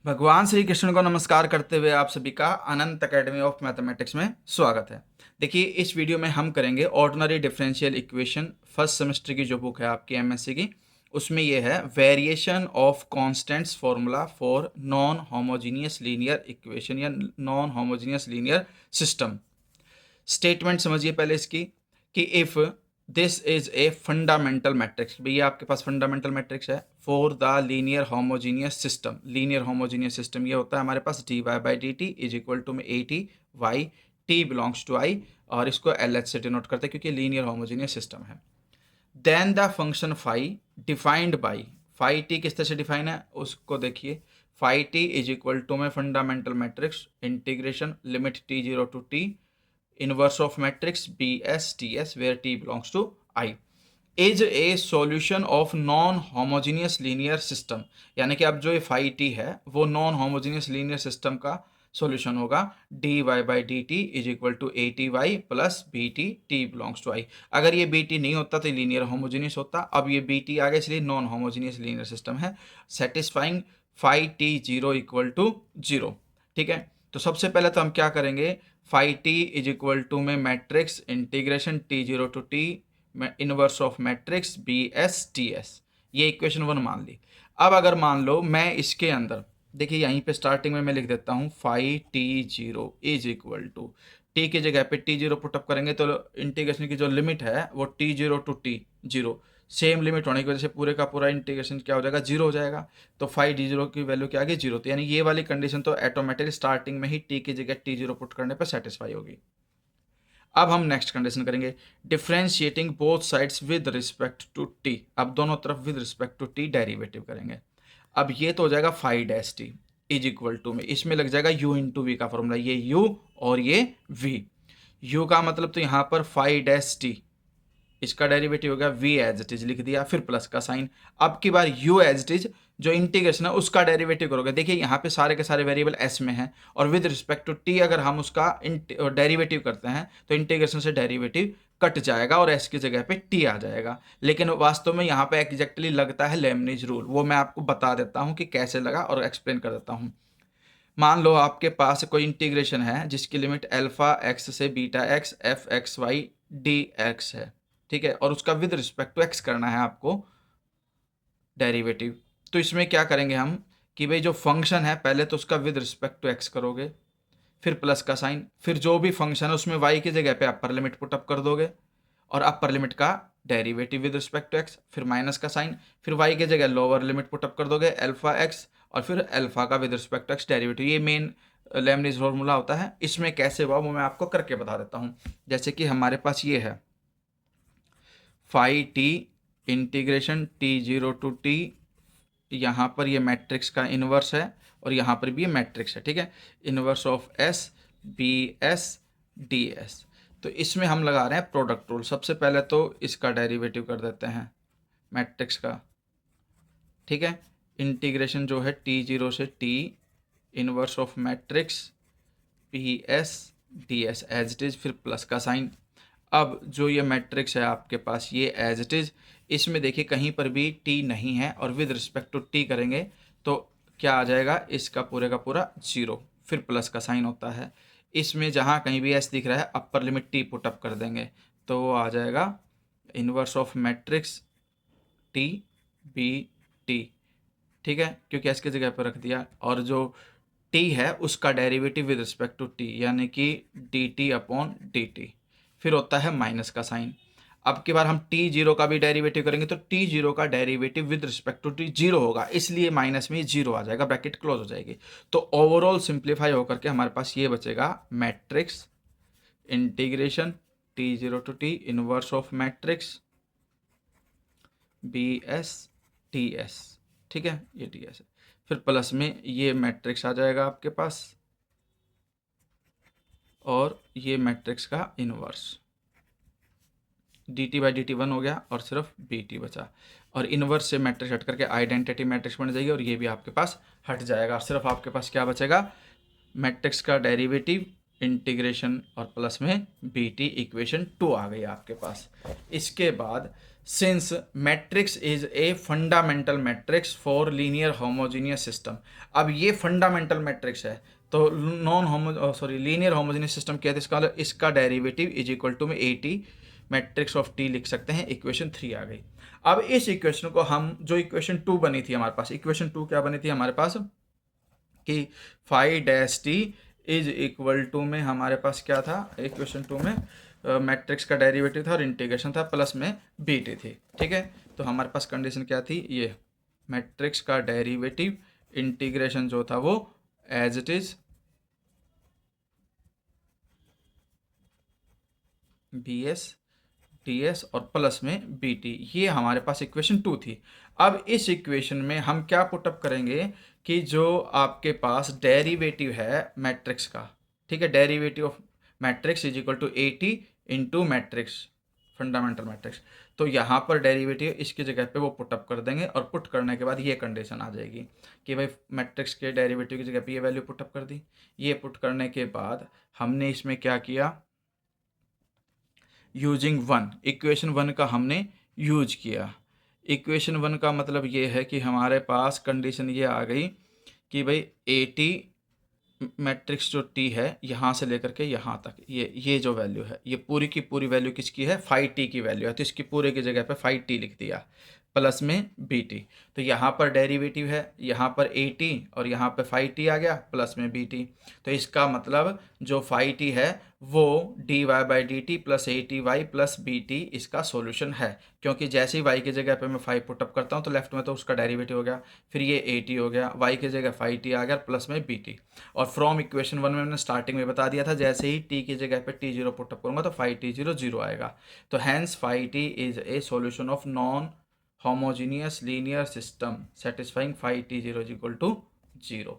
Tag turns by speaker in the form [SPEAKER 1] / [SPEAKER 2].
[SPEAKER 1] भगवान श्री कृष्ण को नमस्कार करते हुए आप सभी का अनंत एकेडमी ऑफ मैथमेटिक्स में स्वागत है। देखिए, इस वीडियो में हम करेंगे ordinary differential equation. First semester की जो बुक है आपकी एमएससी की, उसमें ये है variation of constants formula for non homogeneous linear equation या non homogeneous linear system. Statement समझिए पहले इसकी कि if this is a fundamental matrix, भैया आपके पास फंडामेंटल मैट्रिक्स है for the linear homogeneous system. Linear homogeneous system ये होता है हमारे पास D Y by D T is equal to में A T Y, T belongs to I, और इसको एल एच से डिनोट करते हैं क्योंकि लीनियर होमोजीनियस सिस्टम है। Then the function phi defined by, phi T किस तरह से डिफाइन है उसको देखिए। Phi T is equal to में fundamental matrix integration limit T zero to T inverse of matrix BS TS where T belongs to I is a solution of non homogeneous linear system। यानी कि अब जो ये phi t है वो non homogeneous linear system का solution होगा dy by dt is equal to A T Y plus B T T belongs to I. अगर ये बी टी नहीं होता तो लीनियर होमोजीनियस होता, अब ये बी टी आ गया इसलिए नॉन होमोजीनियस लीनियर सिस्टम है satisfying phi T zero equal to zero. ठीक है, तो सबसे पहले तो हम क्या करेंगे, phi T is equal to में matrix integration T zero to T inverse of matrix B S T S, ये इक्वेशन वन मान ली। अब अगर मान लो मैं इसके अंदर, देखिए यहीं पे स्टार्टिंग में मैं लिख देता हूँ phi T zero is equal to, t की जगह पे टी जीरो पुटअप करेंगे तो इंटीग्रेशन की जो लिमिट है वो t zero to t zero, same limit होने की वजह से पूरे का पूरा इंटीग्रेशन क्या हो जाएगा, जीरो हो जाएगा। तो फाई डी जीरो की वैल्यू क्या आ गई, जीरो। तो यानी ये वाली कंडीशन तो ऑटोमेटिकली स्टार्टिंग में ही टी की जगह टी जीरो पुट करने पर सेटिस्फाई होगी। अब हम नेक्स्ट कंडीशन करेंगे differentiating both sides with respect to t. अब दोनों तरफ with respect to t derivative करेंगे। अब ये तो हो जाएगा phi dash t is equal to में, इसमें लग जाएगा u इंटू वी का फॉर्मूला, ये u और ये v। u का मतलब तो यहाँ पर फाई डैश टी, इसका डेरिवेटिव हो गया v एज इट इज लिख दिया, फिर प्लस का साइन। अब की बार u एज इट इज जो इंटीग्रेशन है उसका डेरिवेटिव करोगे। देखिए यहाँ पे सारे के सारे वेरिएबल s में हैं और विद रिस्पेक्ट टू t अगर हम उसका डेरिवेटिव करते हैं तो इंटीग्रेशन से डेरिवेटिव कट जाएगा और s की जगह पे t आ जाएगा। लेकिन वास्तव में यहाँ पे एग्जैक्टली लगता है लेमनिज रूल, वो मैं आपको बता देता हूँ कि कैसे लगा और एक्सप्लेन कर देता हूँ। मान लो आपके पास कोई इंटीग्रेशन है जिसकी लिमिट अल्फा एक्स से beta x f x y d x है, ठीक है, और उसका विद रिस्पेक्ट टू एक्स करना है आपको डेरिवेटिव। तो इसमें क्या करेंगे हम कि भाई जो फंक्शन है पहले तो उसका विद रिस्पेक्ट टू एक्स करोगे, फिर प्लस का साइन, फिर जो भी फंक्शन है उसमें वाई की जगह पे अपर लिमिट पुटअप कर दोगे और अपर लिमिट का derivative with respect to x, फिर माइनस का साइन, फिर वाई की जगह लोअर लिमिट पुटअप कर दोगे अल्फा एक्स और फिर अल्फा का with respect to x derivative. ये मेन लेमनिज फॉर्मूला होता है। इसमें कैसे हुआ वो मैं आपको करके बता देता हूँ। जैसे कि हमारे पास ये है phi t integration T zero to t, यहाँ पर ये मैट्रिक्स का इन्वर्स है और यहाँ पर भी ये मैट्रिक्स है, ठीक है, inverse of s b s d s. तो इसमें हम लगा रहे हैं प्रोडक्ट रूल। सबसे पहले तो इसका डेरिवेटिव कर देते हैं मैट्रिक्स का, ठीक है, इंटीग्रेशन जो है टी जीरो से t inverse of matrix p s d s as it is, फिर प्लस का साइन। अब जो ये मैट्रिक्स है आपके पास ये एज इट इज़, इसमें देखिए कहीं पर भी टी नहीं है और विद रिस्पेक्ट टू टी करेंगे तो क्या आ जाएगा, इसका पूरे का पूरा जीरो, फिर प्लस का साइन होता है। इसमें जहाँ कहीं भी एस दिख रहा है अपर लिमिट टी पुटअप कर देंगे तो वो आ जाएगा inverse of matrix t b t, ठीक है, क्योंकि एस की जगह पर रख दिया। और जो टी है उसका derivative with respect to t यानी कि d t upon d t, फिर होता है माइनस का साइन। अब की बार हम टी जीरो का भी डेरिवेटिव करेंगे तो टी जीरो का derivative with respect to t zero होगा, इसलिए माइनस में जीरो आ जाएगा, ब्रैकेट क्लोज हो जाएगी। तो ओवरऑल सिंप्लीफाई होकर के हमारे पास ये बचेगा matrix integration T zero to T inverse of matrix B S T s, ठीक है, ये टी एस है, फिर प्लस में ये मैट्रिक्स आ जाएगा आपके पास और ये मैट्रिक्स का inverse D T by D T one हो गया और सिर्फ बी टी बचा, और इनवर्स से मैट्रिक्स हट करके आइडेंटिटी मैट्रिक्स बन जाएगी और ये भी आपके पास हट जाएगा। सिर्फ आपके पास क्या बचेगा, मैट्रिक्स का डेरिवेटिव इंटीग्रेशन और प्लस में बी टी इक्वेशन टू आ गई आपके पास। इसके बाद since matrix is a fundamental matrix for linear homogeneous system. अब ये फंडामेंटल मैट्रिक्स है, तो लीनियर होमोजीनियस सिस्टम क्या है, इसका डेरिवेटिव इज इक्वल टू में A T matrix of T लिख सकते हैं। इक्वेशन 3 आ गई। अब इस इक्वेशन को हम, जो इक्वेशन 2 बनी थी हमारे पास, इक्वेशन 2 क्या बनी थी हमारे पास कि phi dash t is equal to में हमारे पास क्या था, इक्वेशन 2 में मैट्रिक्स का डेरिवेटिव था और इंटीग्रेशन था, प्लस में बी टी थी। ठीक है, तो हमारे पास कंडीशन क्या थी, ये मैट्रिक्स का डेरिवेटिव इंटीग्रेशन जो था वो as it is b S T s और प्लस में बी टी, ये हमारे पास इक्वेशन 2 थी। अब इस इक्वेशन में हम क्या पुटअप करेंगे कि जो आपके पास डेरिवेटिव है मैट्रिक्स का, ठीक है, derivative of matrix is equal to A t into matrix fundamental matrix. तो यहाँ पर डेरिवेटिव इसकी जगह पे वो पुटअप कर देंगे और पुट करने के बाद ये कंडीशन आ जाएगी कि भाई मैट्रिक्स के डेरिवेटिव की जगह पे ये वैल्यू पुटअप कर दी। ये पुट करने के बाद हमने इसमें क्या किया, यूजिंग वन, इक्वेशन 1 का हमने यूज किया। इक्वेशन 1 का मतलब ये है कि हमारे पास कंडीशन ये आ गई कि भाई ए टी मैट्रिक्स जो टी है यहाँ से लेकर के यहाँ तक, ये जो वैल्यू है, ये पूरी की पूरी वैल्यू किसकी है, फाई टी की वैल्यू है। तो इसकी पूरे की जगह पे फाई टी लिख दिया, प्लस में बी टी। तो यहाँ पर डेरिवेटिव है, यहाँ पर ए टी और यहाँ पे फाई टी आ गया, प्लस में बी टी। तो इसका मतलब जो फाई टी है वो d Y by D t plus a T Y plus B t इसका सॉल्यूशन है। क्योंकि जैसे ही वाई की जगह पे मैं फाइव पुटअप करता हूँ तो लेफ्ट में तो उसका डेरिवेटिव हो गया, फिर ये ए टी हो गया, वाई की जगह फाई टी आ गया प्लस में बी टी। और फ्रॉम इक्वेशन 1 में मैंने स्टार्टिंग में बता दिया था, जैसे ही टी की जगह पे टी जीरो पुटअप करूँगा तो फाई टी जीरो जीरो आएगा। तो hence phi T is a solution of non homogeneous linear system satisfying phi t 0 is equal to 0।